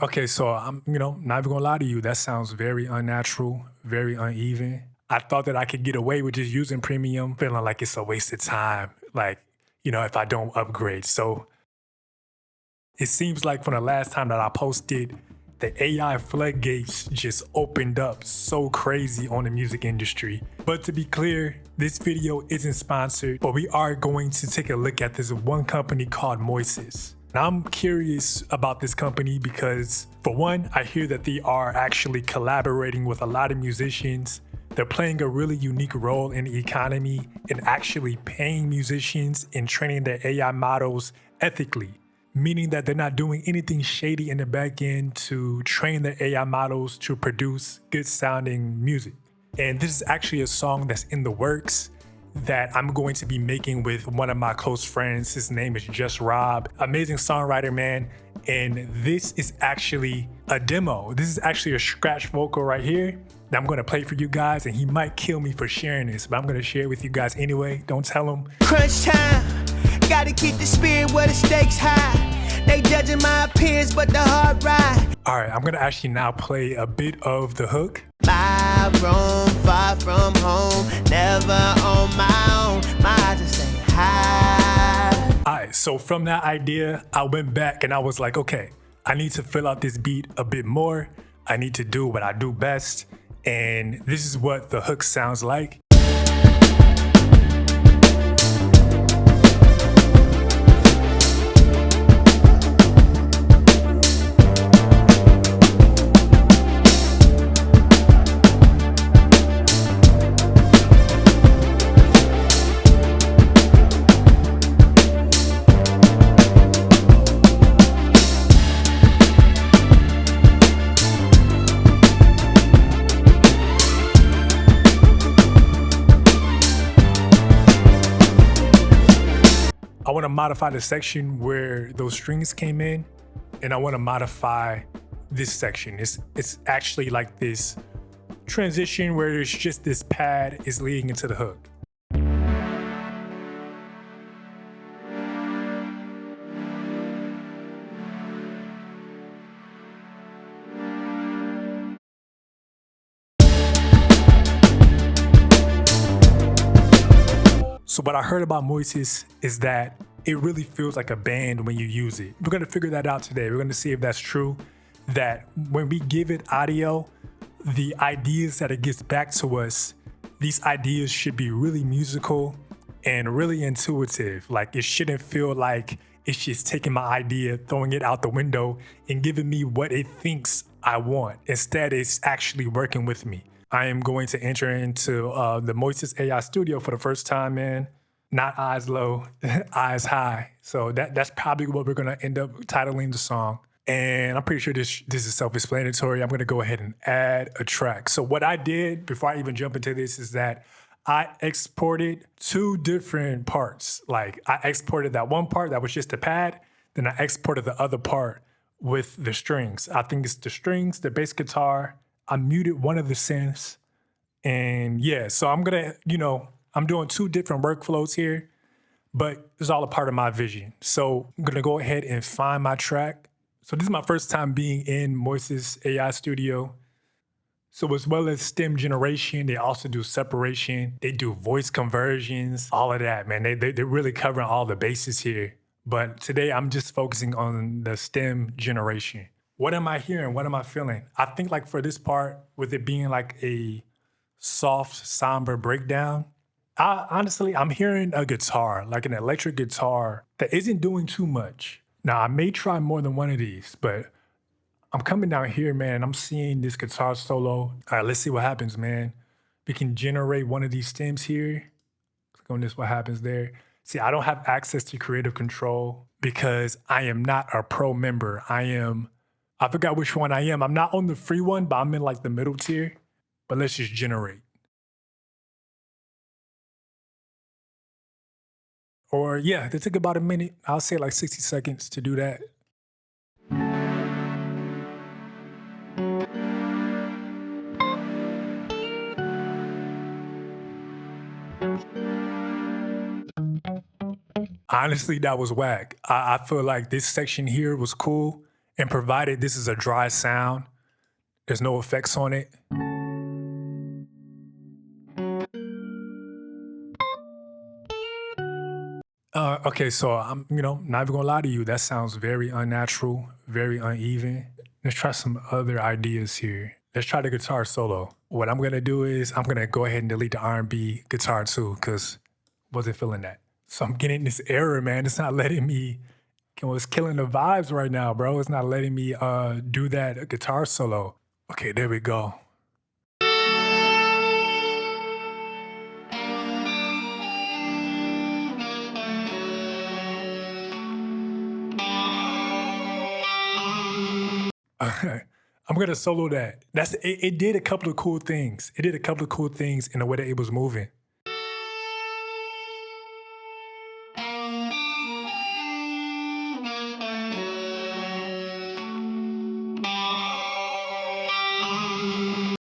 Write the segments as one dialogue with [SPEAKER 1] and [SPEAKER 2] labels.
[SPEAKER 1] Okay, so I'm not even gonna lie to you. That sounds very unnatural, very uneven. I thought that I could get away with just using premium, feeling like it's a waste of time, like, if I don't upgrade. So it seems like from the last time that I posted, the AI floodgates just opened up so crazy on the music industry. But to be clear, this video isn't sponsored, but we are going to take a look at this one company called Moises. Now, I'm curious about this company because, for one, I hear that they are actually collaborating with a lot of musicians. They're playing a really unique role in the economy and actually paying musicians and training their AI models ethically, meaning that they're not doing anything shady in the back end to train the AI models to produce good sounding music. And this is actually a song that's in the works that I'm going to be making with one of my close friends. His name is Just Rob, amazing songwriter, man. And this is actually a demo. This is actually a scratch vocal right here that I'm gonna play for you guys, and he might kill me for sharing this, but I'm gonna share it with you guys anyway. Don't tell him.
[SPEAKER 2] Crunch time, gotta keep the spirit where the stakes high. They judging my appearance, but the hard ride.
[SPEAKER 1] All right, I'm gonna actually now play a bit of the hook.
[SPEAKER 2] My room, far from home, never on my own. My eyes just say hi.
[SPEAKER 1] All right, so from that idea, I went back and I was like, okay, I need to fill out this beat a bit more. I need to do what I do best. And this is what the hook sounds like. I want to modify the section where those strings came in, and I want to modify this section. It's actually like this transition where it's just this pad is leading into the hook. So what I heard about Moises is that it really feels like a band when you use it. We're gonna figure that out today. We're gonna see if that's true, that when we give it audio, the ideas that it gives back to us, these ideas should be really musical and really intuitive. Like, it shouldn't feel like it's just taking my idea, throwing it out the window, and giving me what it thinks I want. Instead, it's actually working with me. I am going to enter into the Moises AI studio for the first time, man. Not eyes low, eyes high. So that's probably what we're gonna end up titling the song. And I'm pretty sure this is self-explanatory. I'm gonna go ahead and add a track. So what I did before I even jump into this is that I exported two different parts. Like, I exported that one part that was just a pad, then I exported the other part with the strings. I think it's the strings, the bass guitar. I muted one of the synths. And yeah, so I'm gonna, I'm doing two different workflows here, but it's all a part of my vision. So I'm gonna go ahead and find my track. So this is my first time being in Moises AI studio. So as well as stem generation, they also do separation. They do voice conversions, all of that, man. They're really covering all the bases here. But today I'm just focusing on the stem generation. What am I hearing? What am I feeling? I think, like, for this part, with it being like a soft, somber breakdown, I'm hearing a guitar, like an electric guitar that isn't doing too much. Now, I may try more than one of these, but I'm coming down here, man, and I'm seeing this guitar solo. All right, let's see what happens, man. We can generate one of these stems here. Click on this, what happens there. See, I don't have access to creative control because I am not a pro member. I forgot which one I am. I'm not on the free one, but I'm in like the middle tier. But let's just generate. Or yeah, they took about a minute. I'll say like 60 seconds to do that. Honestly, that was whack. I feel like this section here was cool, and provided this is a dry sound, there's no effects on it. Okay, so I'm, not even gonna lie to you. That sounds very unnatural, very uneven. Let's try some other ideas here. Let's try the guitar solo. What I'm gonna do is I'm gonna go ahead and delete the R&B guitar too, because wasn't feeling that. So I'm getting this error, man. It's not letting me. It's killing the vibes right now, bro. It's not letting me do that guitar solo. Okay, there we go. I'm gonna solo that. It did a couple of cool things. It did a couple of cool things in the way that it was moving.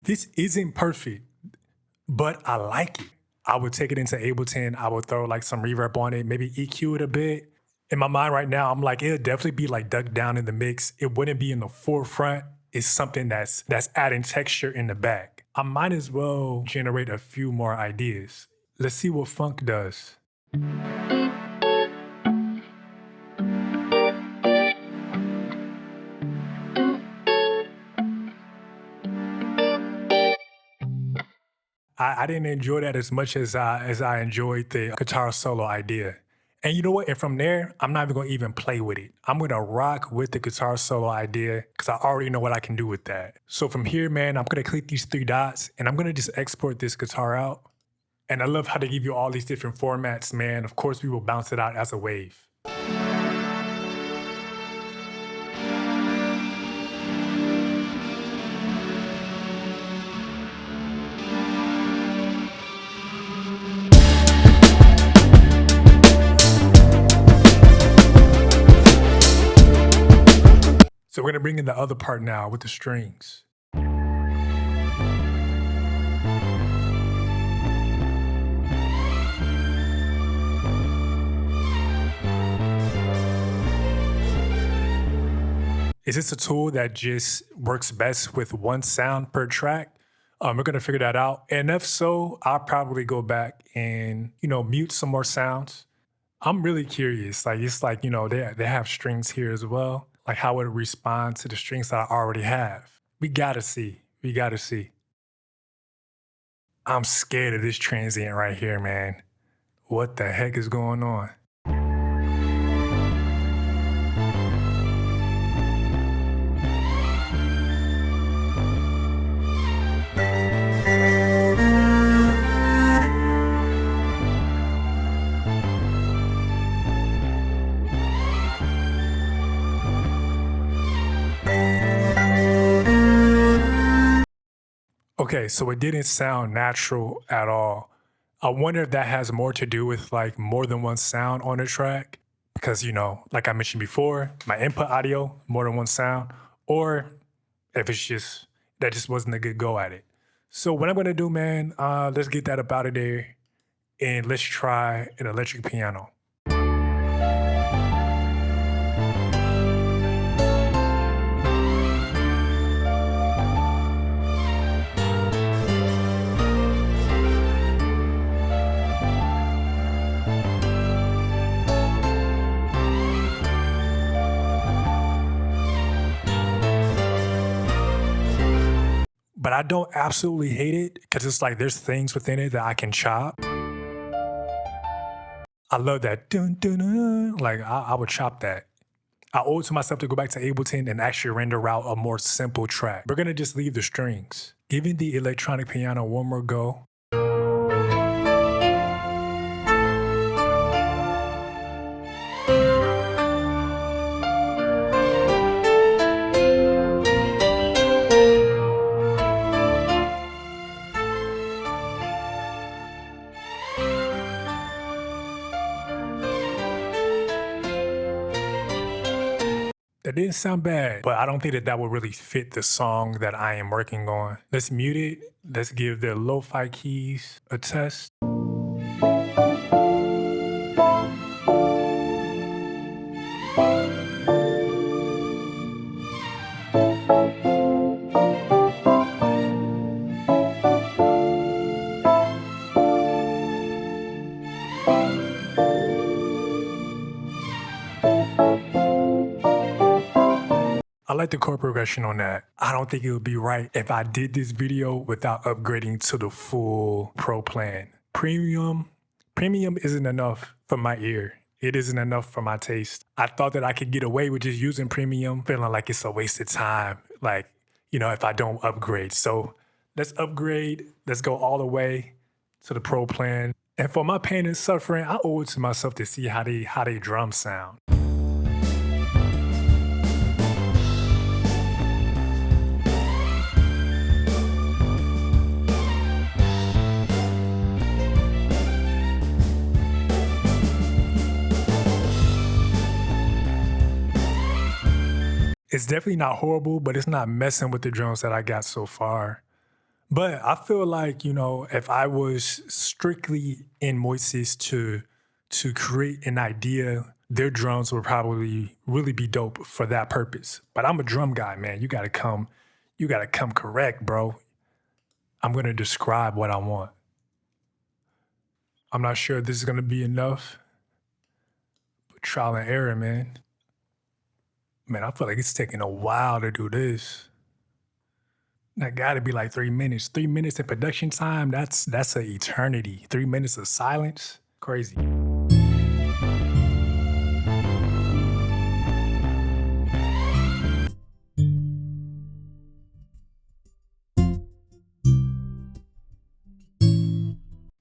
[SPEAKER 1] This isn't perfect, but I like it. I would take it into Ableton. I would throw like some reverb on it, maybe EQ it a bit. In my mind right now, I'm like, it'll definitely be like ducked down in the mix. It wouldn't be in the forefront. It's something that's adding texture in the back. I might as well generate a few more ideas. Let's see what funk does. I didn't enjoy that as much as I enjoyed the guitar solo idea. And you know what? And from there, I'm not even gonna even play with it. I'm gonna rock with the guitar solo idea because I already know what I can do with that. So from here, man, I'm gonna click these three dots and I'm gonna just export this guitar out. And I love how they give you all these different formats, man. Of course, we will bounce it out as a wave. So we're gonna bring in the other part now with the strings. Is this a tool that just works best with one sound per track? We're gonna figure that out. And if so, I'll probably go back and, mute some more sounds. I'm really curious. Like it's like, they have strings here as well. Like how would it respond to the strings that I already have? We gotta see. We gotta see. I'm scared of this transient right here, man. What the heck is going on? Okay, so it didn't sound natural at all. I wonder if that has more to do with like more than one sound on a track. Because, like I mentioned before, my input audio, more than one sound, or if it's just that just wasn't a good go at it. So what I'm gonna do, man, let's get that up out of there and let's try an electric piano. But I don't absolutely hate it because it's like there's things within it that I can chop. I love that. Dun, dun, dun, dun. Like I would chop that. I owe it to myself to go back to Ableton and actually render out a more simple track. We're gonna just leave the strings. Giving the electronic piano one more go. That didn't sound bad, but I don't think that would really fit the song that I am working on. Let's mute it. Let's give the lo-fi keys a test. like the chord progression on that. I don't think it would be right if I did this video without upgrading to the full pro plan. Premium isn't enough for my ear. It isn't enough for my taste. I thought that I could get away with just using premium, feeling like it's a waste of time, like, you know, if I don't upgrade. So let's upgrade. Let's go all the way to the pro plan. And for my pain and suffering, I owe it to myself to see how they drums sound. It's definitely not horrible, but it's not messing with the drums that I got so far. But I feel like, you know, if I was strictly in Moises to create an idea, their drums would probably really be dope for that purpose. But I'm a drum guy, man. You gotta come correct, bro. I'm gonna describe what I want. I'm not sure if this is gonna be enough, but trial and error, man. Man, I feel like it's taking a while to do this. That gotta be like 3 minutes. 3 minutes of production time, that's an eternity. 3 minutes of silence, crazy.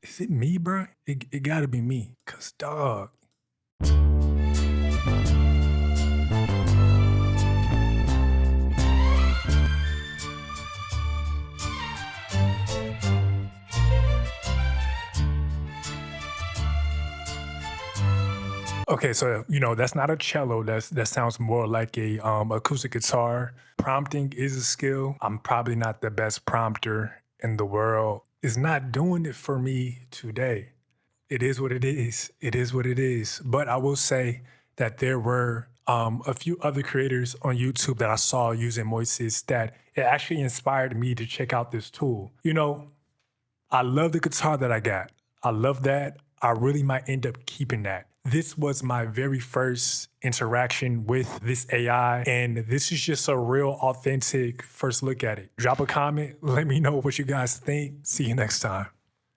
[SPEAKER 1] Is it me, bro? It gotta be me, cause dog. Okay, so you know that's not a cello. That sounds more like a acoustic guitar. Prompting is a skill. I'm probably not the best prompter in the world. It's not doing it for me today. It is what it is. It is what it is. But I will say that there were a few other creators on YouTube that I saw using Moises that it actually inspired me to check out this tool. You know, I love the guitar that I got. I love that. I really might end up keeping that. This was my very first interaction with this AI, and this is just a real authentic first look at it. Drop a comment, let me know what you guys think. See you next time.